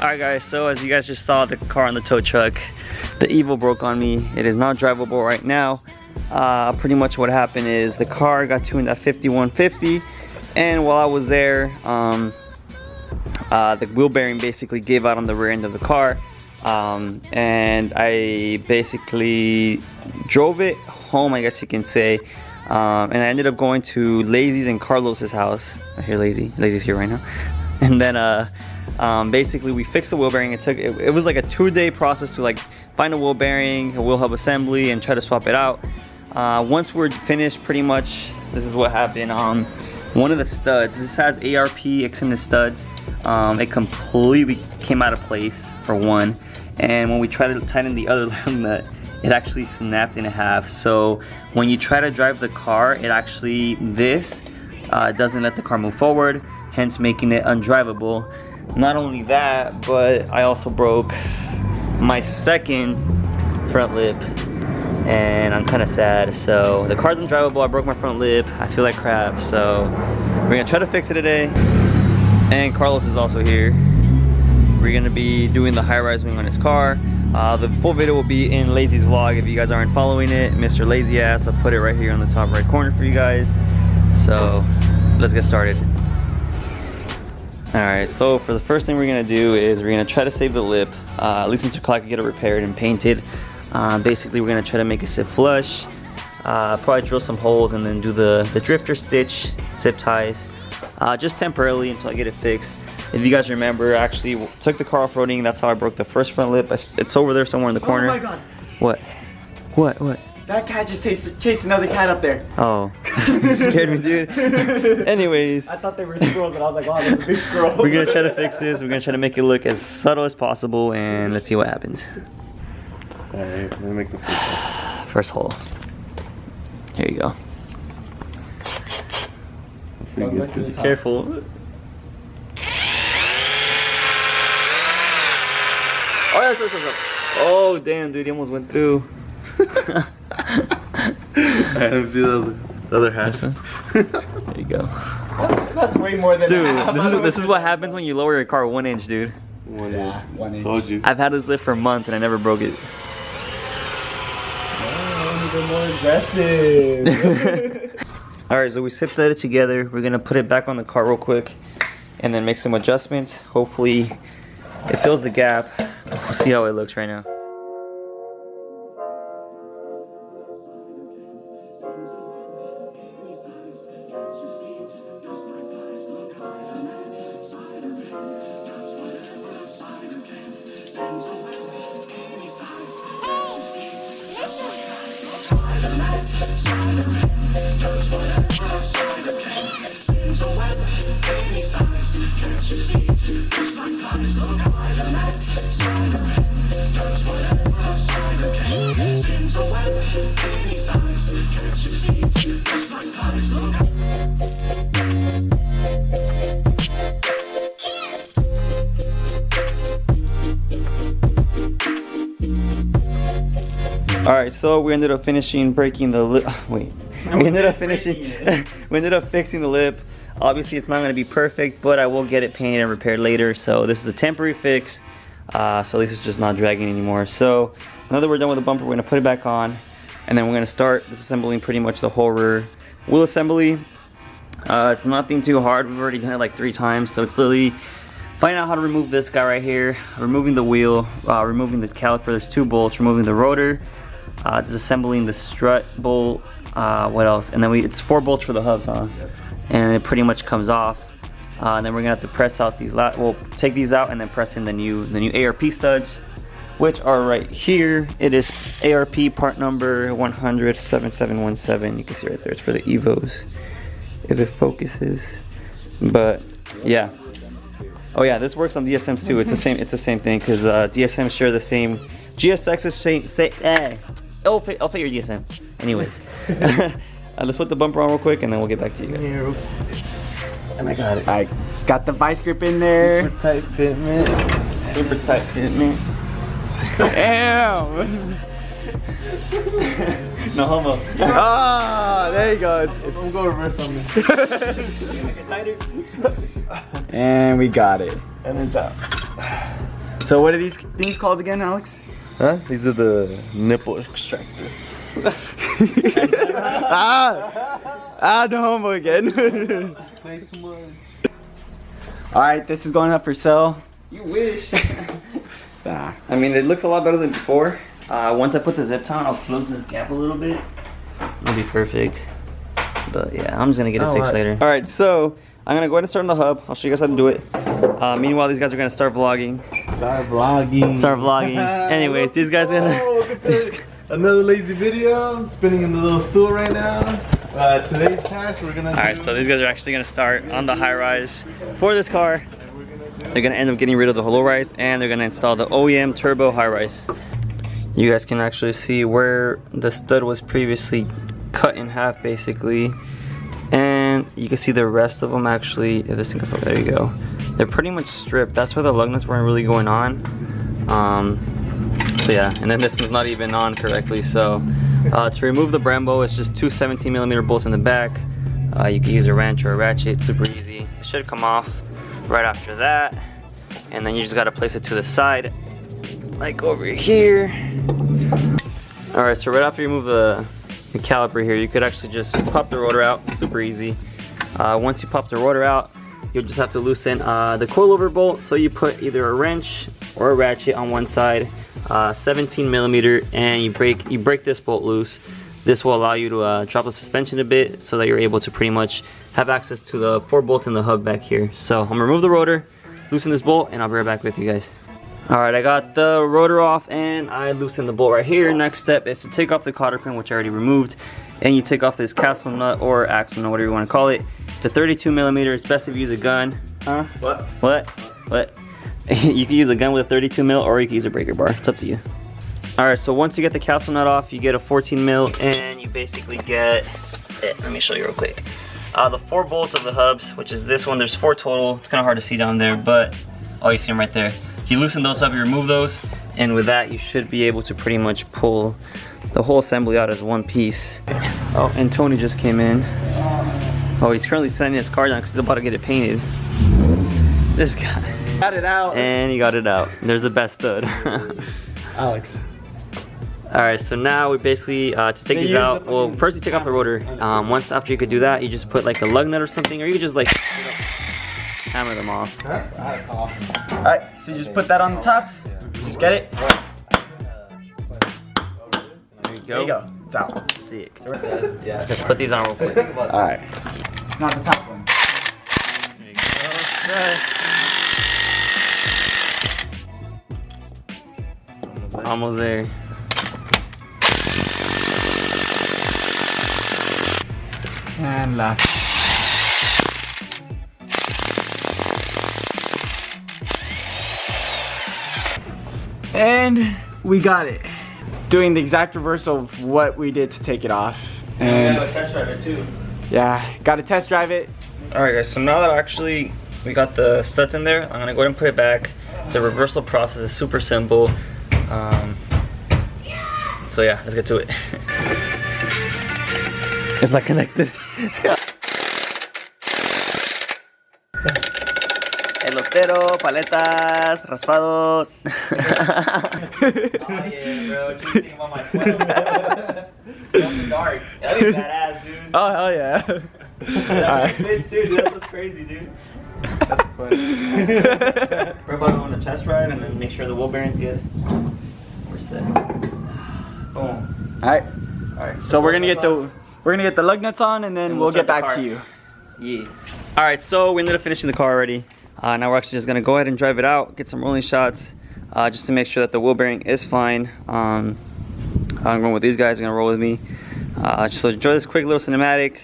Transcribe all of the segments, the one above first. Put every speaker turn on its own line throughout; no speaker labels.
Alright guys, so as you guys just saw the car on the tow truck, the Evo broke on me. It is not drivable right now. Pretty much what happened is the car got tuned at 5150, and while I was there, the wheel bearing basically gave out on the rear end of the car, and I basically drove it home, I guess you can say, and I ended up going to Lazy's and Carlos's house. I hear Lazy's here right now. And then basically we fixed the wheel bearing. It was like a 2-day process to like find a wheel bearing, a wheel hub assembly, and try to swap it out. Once we're finished, pretty much this is what happened. One of the studs, this has ARP extended studs, it completely came out of place for one, and when we tried to tighten the other nut, it actually snapped in half. So when you try to drive the car, it actually doesn't let the car move forward, hence making it undrivable. Not only that, but I also broke my second front lip, and I'm kind of sad. So the car's undrivable, I broke my front lip, I feel like crap, so we're gonna try to fix it today. And Carlos is also here. We're gonna be doing the high-rise wing on his car. The full video will be in Lazy's vlog if you guys aren't following it. Mr. Lazy Ass, I'll put it right here on the top right corner for you guys. So let's get started. Alright, so for the first thing we're gonna do is we're gonna try to save the lip, at least until I can get it repaired and painted. Basically we're gonna try to make it sit flush, probably drill some holes and then do the drifter stitch, zip ties, just temporarily until I get it fixed. If you guys remember, I actually took the car off-roading. That's how I broke the first front lip. It's over there somewhere in the corner.
Oh my god.
What? What?
That cat just chased another cat up there.
Oh, you scared me, dude. Anyways.
I thought they were squirrels, but I was like, wow, there's a big squirrel.
We're gonna try to fix this. We're gonna try to make it look as subtle as possible, and let's see what happens.
Alright, I'm gonna make the first hole.
First hole. Here you go. Careful. Oh, yeah, oh, damn, dude, he almost went through.
Alright, let me see the other half.
There you go.
That's way more than
dude, this is what happens when you lower your car 1 inch, dude.
1 inch.
1 inch.
Told you.
I've had this lift for months and I never broke it.
Oh, more aggressive.
Alright, so we zipped it together. We're gonna put it back on the car real quick and then make some adjustments. Hopefully it fills the gap. We'll see how it looks right now. Alright, so we ended up breaking the lip. Wait. We ended up fixing the lip. Obviously it's not going to be perfect, but I will get it painted and repaired later. So this is a temporary fix. So at least it's just not dragging anymore. So now that we're done with the bumper, we're going to put it back on. And then we're going to start disassembling pretty much the whole rear wheel assembly. It's nothing too hard. We've already done it like 3 times. So it's literally finding out how to remove this guy right here. Removing the wheel, removing the caliper. There's 2 bolts. Removing the rotor. Disassembling the strut bolt, what else? And then it's 4 bolts for the hubs, huh? Yep. And it pretty much comes off. And then we're gonna have to press out these we'll take these out and then press in the new ARP studs, which are right here. It is ARP part number 1007717. You can see right there. It's for the EVOS, if it focuses. But yeah. Oh yeah, this works on DSMs too. It's the same thing because DSMs share the same. GSX is I'll fit your DSM. Anyways, let's put the bumper on real quick and then we'll get back to you guys.
And I got it. I got the vice grip in there.
Super tight fitment.
Super tight fitment.
Damn.
No homo.
Ah, there you go.
We'll go reverse on me.
Make it tighter.
And we got it.
And it's out.
So what are these things called again, Alex?
Huh? These are the nipple extractor.
The homo again.
Play too much.
Alright, this is going up for sale.
You wish.
Nah.
I mean, it looks a lot better than before. Once I put the zip tie on, I'll close this gap a little bit. It'll be perfect. But yeah, I'm just gonna get it fixed later. All right, so I'm gonna go ahead and start on the hub. I'll show you guys how to do it. Meanwhile, these guys are gonna start vlogging.
Start vlogging.
Start vlogging. Anyways, these guys are gonna.
Welcome to another lazy video. I'm spinning in the little stool right now. Today's task, we're gonna.
All right, so these guys are actually gonna start on the high rise for this car. They're gonna end up getting rid of the low rise, and they're gonna install the OEM turbo high rise. You guys can actually see where the stud was previously cut in half, basically, and you can see the rest of them actually. If this thing can, there you go. They're pretty much stripped. That's where the lug nuts weren't really going on. So yeah, and then this one's not even on correctly. So to remove the Brembo, it's just two 17mm bolts in the back. You can use a wrench or a ratchet. Super easy. It should come off right after that, and then you just got to place it to the side, like over here. All right, so right after you remove the caliper here, you could actually just pop the rotor out. Super easy. Once you pop the rotor out, you'll just have to loosen the coilover bolt. So you put either a wrench or a ratchet on one side, 17mm, and you break this bolt loose. This will allow you to drop the suspension a bit so that you're able to pretty much have access to the 4 bolts in the hub back here. So I'm gonna remove the rotor, loosen this bolt, and I'll be right back with you guys. All right, I got the rotor off and I loosened the bolt right here. Next step is to take off the cotter pin, which I already removed, and you take off this castle nut or axle nut, whatever you want to call it. It's a 32mm. It's best if you use a gun. Huh? What? You can use a gun with a 32mm, or you can use a breaker bar. It's up to you. All right, so once you get the castle nut off, you get a 14mm, and you basically get, let me show you real quick. The 4 bolts of the hubs, which is this one. There's 4 total. It's kind of hard to see down there, but oh, you see them right there. You loosen those up, you remove those, and with that, you should be able to pretty much pull the whole assembly out as one piece. Oh, and Tony just came in. Oh, he's currently setting his car down because he's about to get it painted. This guy.
Got it out.
And he got it out. There's the best stud.
Alex.
Alright, so now we basically, to take these out, well, first you take off the rotor. Once after you could do that, you just put like a lug nut or something, or you could just like hammer them off.
Alright, so you just put that on the top. Just get it.
There you go.
There you go. It's out.
Sick. Let's put these on real quick.
Alright. Not the top one.
There you go. Almost there.
And last. And we got it. Doing the exact reverse of what we did to take it off. And
we gotta test drive it too.
Yeah, gotta test drive it.
Alright guys, so now that actually we got the studs in there, I'm gonna go ahead and put it back. The reversal process is super simple. So yeah, let's get to it. It's not connected. Elotero, paletas, raspados. Oh yeah, bro. What you think about my 12? In the dark. That'd be badass, dude.
Oh hell yeah.
That fits too, dude. That's what's crazy, dude. That's funny. We're about to go on a test ride and then make sure the wheel bearing's good. We're set. Boom.
Alright. So we're gonna get the lug nuts on, and then we'll get back to you.
Yeah. Alright, so we ended up finishing the car already. Now we're actually just gonna go ahead and drive it out, get some rolling shots, just to make sure that the wheel bearing is fine. I'm going with these guys, they're gonna roll with me. So enjoy this quick little cinematic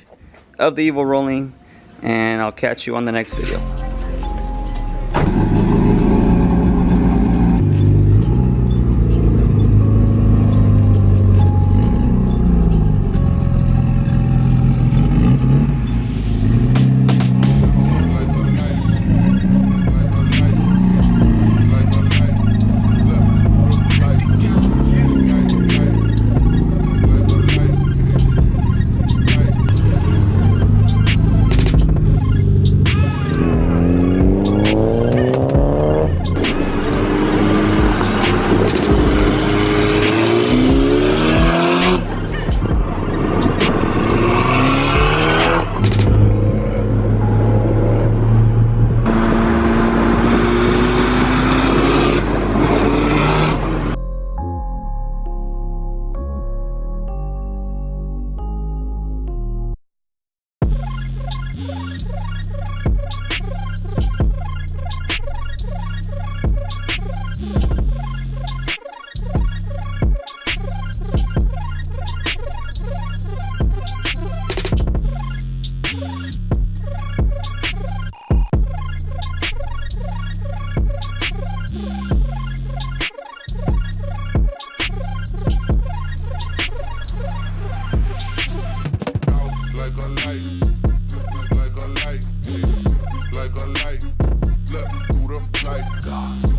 of the Evo rolling, and I'll catch you on the next video.
light, like a light, like a light. Look through the flight.